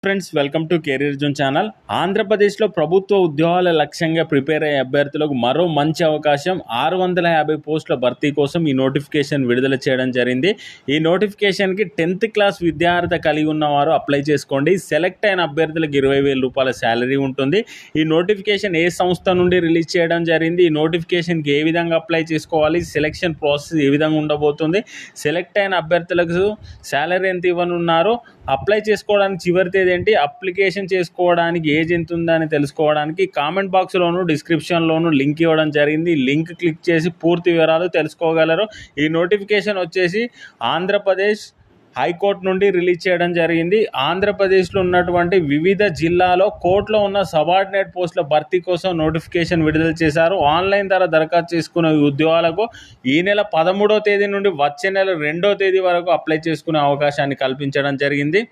Friends, welcome to career zone channel. ఆంధ్రప్రదేశ్లో ప్రభుత్వ ఉద్యోగాల లక్ష్యంగా ప్రిపేర్ అయ్యే అభ్యర్థులకు మరో మంచి అవకాశం. 650 పోస్టుల భర్తీ కోసం ఈ నోటిఫికేషన్ విడుదల చేయడం జరిగింది. ఈ నోటిఫికేషన్కి 10th క్లాస్ విద్యార్హత కలిగి ఉన్నవారు అప్లై చేసుకోండి. సెలెక్ట్ అయిన అభ్యర్థులకు 20,000 రూపాయల శాలరీ ఉంటుంది. ఈ నోటిఫికేషన్ ఏ సంస్థ నుండి రిలీజ్ చేయడం జరిగింది, ఈ నోటిఫికేషన్కి ఏ విధంగా అప్లై చేసుకోవాలి, సెలెక్షన్ ప్రాసెస్ ఏ విధంగా ఉండబోతుంది, సెలెక్ట్ అయిన అభ్యర్థులకు శాలరీ ఎంత ఇవ్వనున్నారు, అప్లై చేసుకోవడానికి చివరి తేదీ ఏంటి, అప్లికేషన్ చేసుకోవడానికి ఏజ్ ఎంత ఉందని తెలుసుకోవడానికి కామెంట్ బాక్స్లోను డిస్క్రిప్షన్లోను లింక్ ఇవ్వడం జరిగింది. లింక్ క్లిక్ చేసి పూర్తి వివరాలు తెలుసుకోగలరు. ఈ నోటిఫికేషన్ వచ్చేసి ఆంధ్రప్రదేశ్ హైకోర్టు నుండి రిలీజ్ చేయడం జరిగింది. ఆంధ్రప్రదేశ్లో ఉన్నటువంటి వివిధ జిల్లాలో కోర్టులో ఉన్న సబార్డినేట్ పోస్టుల భర్తీ కోసం నోటిఫికేషన్ విడుదల చేశారు. ఆన్లైన్ ద్వారా దరఖాస్తు చేసుకునే ఉద్యోగాలకు ఈ నెల 13వ తేదీ నుండి వచ్చే నెల 2వ తేదీ వరకు అప్లై చేసుకునే అవకాశాన్ని కల్పించడం జరిగింది.